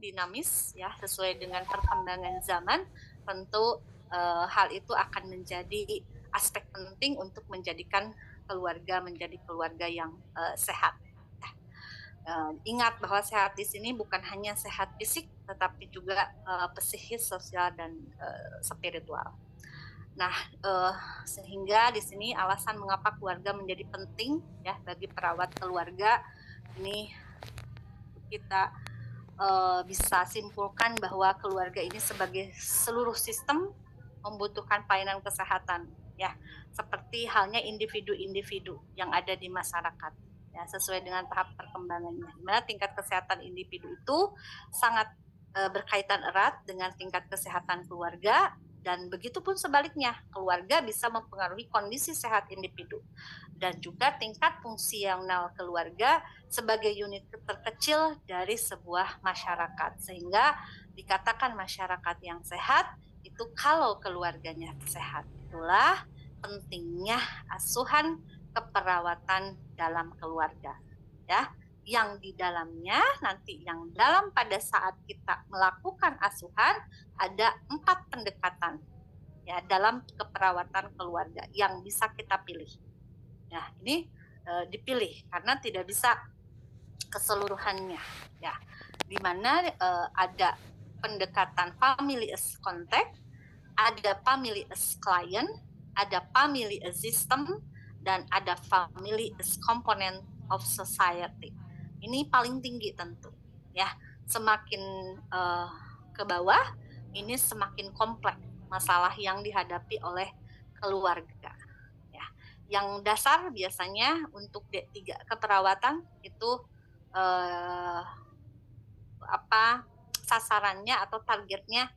dinamis ya, sesuai dengan perkembangan zaman. Tentu hal itu akan menjadi aspek penting untuk menjadikan keluarga menjadi keluarga yang sehat. Ingat bahwa sehat di sini bukan hanya sehat fisik, tetapi juga psikis, sosial, dan spiritual. Nah, sehingga di sini alasan mengapa keluarga menjadi penting ya bagi perawat keluarga ini kita bisa simpulkan bahwa keluarga ini sebagai seluruh sistem membutuhkan pelayanan kesehatan ya, seperti halnya individu-individu yang ada di masyarakat ya, sesuai dengan tahap perkembangannya. Di mana tingkat kesehatan individu itu sangat berkaitan erat dengan tingkat kesehatan keluarga, dan begitu pun sebaliknya, keluarga bisa mempengaruhi kondisi sehat individu dan juga tingkat fungsional keluarga sebagai unit terkecil dari sebuah masyarakat. Sehingga dikatakan masyarakat yang sehat itu kalau keluarganya sehat. Itulah pentingnya asuhan keperawatan dalam keluarga. Ya, yang di dalamnya nanti yang dalam pada saat kita melakukan asuhan ada 4 pendekatan ya dalam keperawatan keluarga yang bisa kita pilih. Nah, ini dipilih karena tidak bisa keseluruhannya ya. Di mana ada pendekatan family as contact, ada family as client, ada family as system, dan ada family as component of society. Ini paling tinggi tentu ya. Semakin ke bawah ini semakin kompleks masalah yang dihadapi oleh keluarga ya. Yang dasar biasanya untuk D3 keperawatan itu sasarannya atau targetnya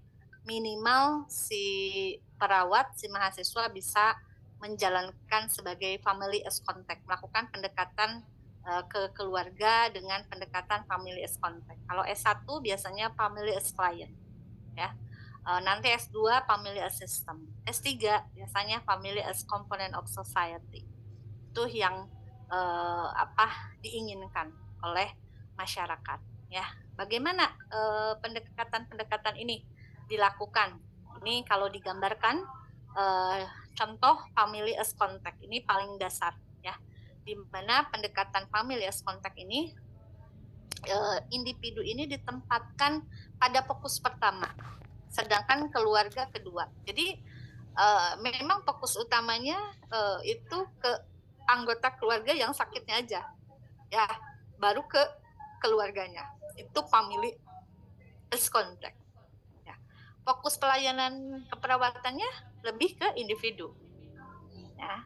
minimal si perawat, si mahasiswa bisa menjalankan sebagai family as contact, melakukan pendekatan ke keluarga dengan pendekatan family as contact. Kalau S1 biasanya family as client ya. Nanti S2 family as system. S3 biasanya family as component of society. Itu yang diinginkan oleh masyarakat ya. Bagaimana pendekatan-pendekatan ini dilakukan? Ini kalau digambarkan contoh family as contact ini paling dasar ya, di mana pendekatan family as contact ini individu ini ditempatkan pada fokus pertama, sedangkan keluarga kedua. Jadi memang fokus utamanya itu ke anggota keluarga yang sakitnya aja ya, baru ke keluarganya. Itu family as contact ya. Fokus pelayanan keperawatannya lebih ke individu ya.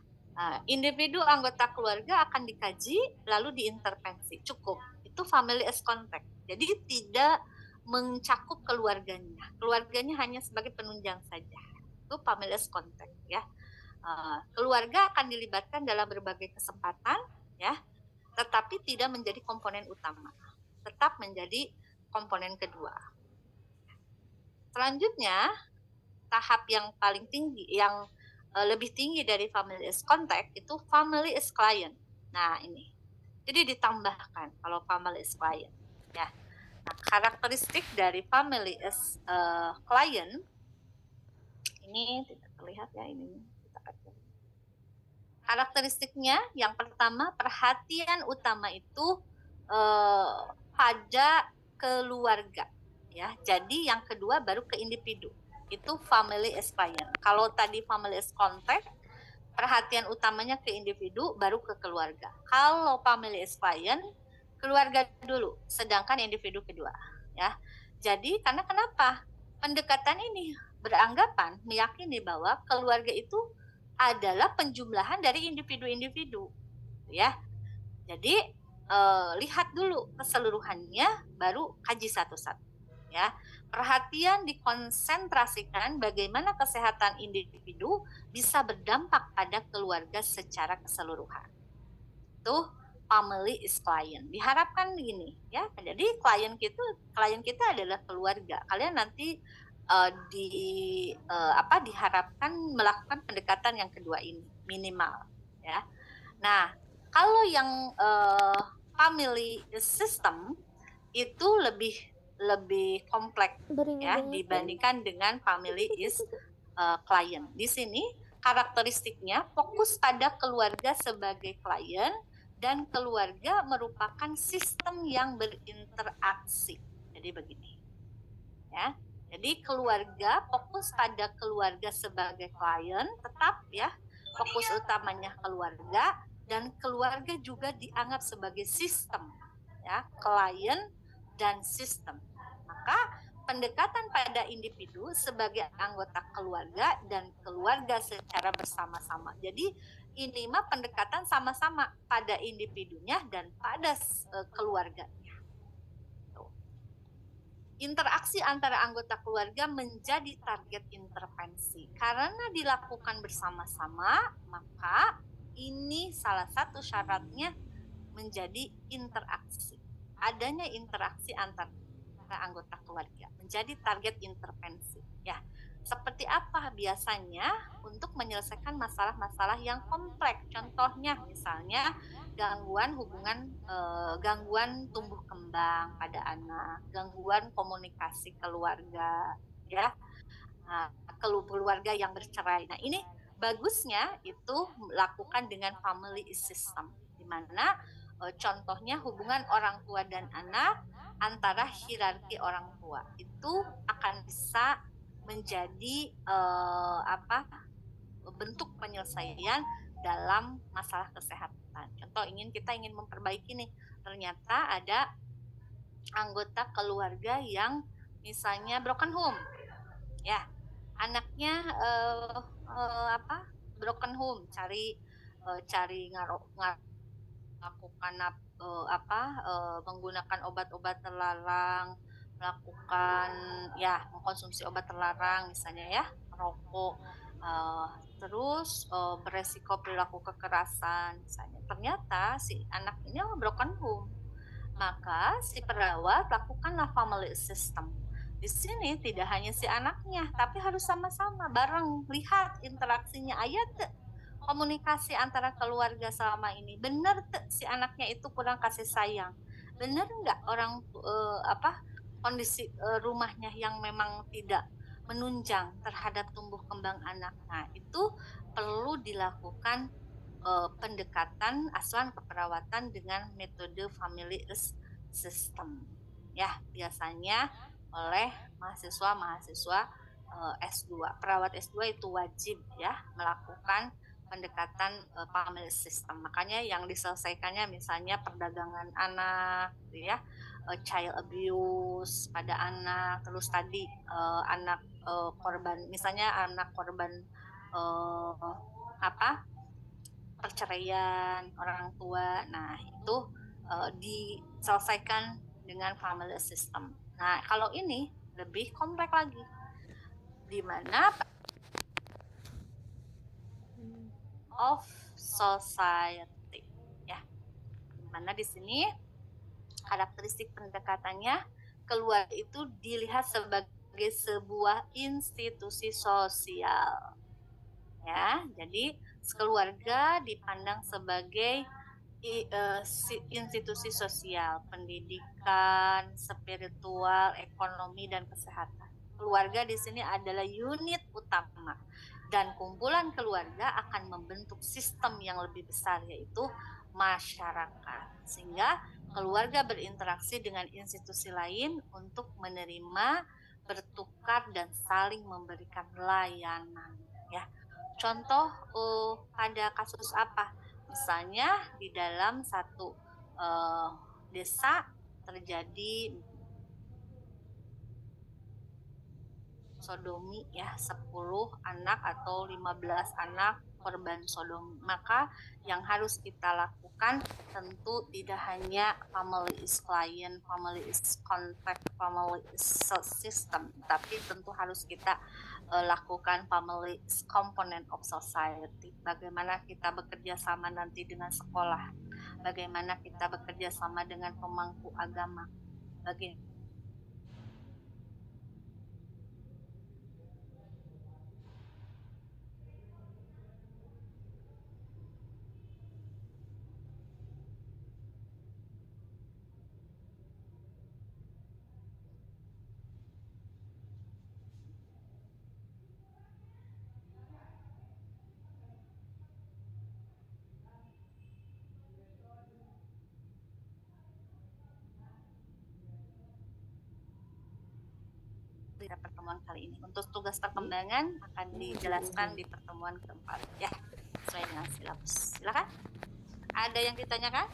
Individu anggota keluarga akan dikaji lalu diintervensi, cukup. Itu family as contact. Jadi tidak mencakup keluarganya hanya sebagai penunjang saja. Itu family as contact ya. Keluarga akan dilibatkan dalam berbagai kesempatan ya, tetapi tidak menjadi komponen utama, tetap menjadi komponen kedua. Selanjutnya, tahap yang paling tinggi, yang lebih tinggi dari family as contact itu family as client. Nah, ini. Jadi ditambahkan kalau family as client ya. Nah, karakteristik dari family as client ini tidak terlihat ya ini. Karakteristiknya yang pertama, perhatian utama itu pada keluarga ya. Jadi yang kedua baru ke individu. Itu family as client. Kalau tadi family as contact, perhatian utamanya ke individu baru ke keluarga. Kalau family as client, keluarga dulu, sedangkan individu kedua ya. Jadi karena kenapa? Pendekatan ini beranggapan meyakini bahwa keluarga itu adalah penjumlahan dari individu-individu ya. Jadi lihat dulu keseluruhannya baru kaji satu-satu ya. Perhatian dikonsentrasikan bagaimana kesehatan individu bisa berdampak pada keluarga secara keseluruhan. Itu family is client. Diharapkan gini ya. Jadi klien kita adalah keluarga. Kalian nanti diharapkan melakukan pendekatan yang kedua ini minimal ya. Nah, kalau yang family system itu lebih lebih kompleks Beringat ya banget kan? dibandingkan dengan family is klien. Di sini karakteristiknya fokus pada keluarga sebagai klien dan keluarga merupakan sistem yang berinteraksi. Jadi begini, ya. Jadi keluarga fokus pada keluarga sebagai klien, tetap ya fokus utamanya keluarga dan keluarga juga dianggap sebagai sistem, ya klien dan sistem. Maka pendekatan pada individu sebagai anggota keluarga dan keluarga secara bersama-sama. Jadi ini mah pendekatan sama-sama pada individunya dan pada keluarga. Interaksi antara anggota keluarga menjadi target intervensi. Karena dilakukan bersama-sama, maka ini salah satu syaratnya menjadi interaksi. Adanya interaksi antara anggota keluarga menjadi target intervensi. Ya, seperti apa biasanya untuk menyelesaikan masalah-masalah yang kompleks. Contohnya misalnya gangguan tumbuh kembang pada anak, gangguan komunikasi keluarga, ya, keluarga yang bercerai. Nah, ini bagusnya itu lakukan dengan family system, di mana contohnya hubungan orang tua dan anak antara hierarki orang tua itu akan bisa menjadi bentuk penyelesaian dalam masalah kesehatan. Contoh kita ingin memperbaiki nih, ternyata ada anggota keluarga yang misalnya broken home, ya anaknya broken home, cari melakukan menggunakan obat-obat terlarang, melakukan ya mengkonsumsi obat terlarang misalnya ya, merokok, terus beresiko perilaku kekerasan misalnya. Ternyata si anak ini broken home, maka si perawat lakukanlah family system. Di sini tidak hanya si anaknya, tapi harus sama-sama bareng lihat interaksinya. Ayat komunikasi antara keluarga selama ini benar si anaknya itu kurang kasih sayang, benar nggak kondisi rumahnya yang memang tidak menunjang terhadap tumbuh kembang anak. Nah itu perlu dilakukan pendekatan asuhan keperawatan dengan metode family system, ya biasanya oleh mahasiswa S2. Perawat S2 itu wajib ya melakukan pendekatan family system. Makanya yang diselesaikannya misalnya perdagangan anak, ya, child abuse pada anak, terus tadi anak korban, misalnya anak korban perceraian orang tua. Nah itu diselesaikan dengan family system. Nah kalau ini lebih kompleks lagi, di mana of society, ya, dimana di sini karakteristik pendekatannya keluarga itu dilihat sebagai sebuah institusi sosial, ya. Jadi keluarga dipandang sebagai institusi sosial, pendidikan, spiritual, ekonomi, dan kesehatan. Keluarga di sini adalah unit utama dan kumpulan keluarga akan membentuk sistem yang lebih besar, yaitu masyarakat. Sehingga keluarga berinteraksi dengan institusi lain untuk menerima, bertukar, dan saling memberikan layanan. Ya, contoh pada kasus apa? Misalnya di dalam satu desa terjadi sodomi ya, 10 anak atau 15 anak korban sodomi. Maka yang harus kita lakukan tentu tidak hanya family is client, family is contact, family is system, tapi tentu harus kita lakukan family is component of society. Bagaimana kita bekerja sama nanti dengan sekolah, bagaimana kita bekerja sama dengan pemangku agama, bagaimana pada pertemuan kali ini. Untuk tugas perkembangan akan dijelaskan di pertemuan keempat ya, sesuai dengan silabus. Silakan. Ada yang ditanyakan?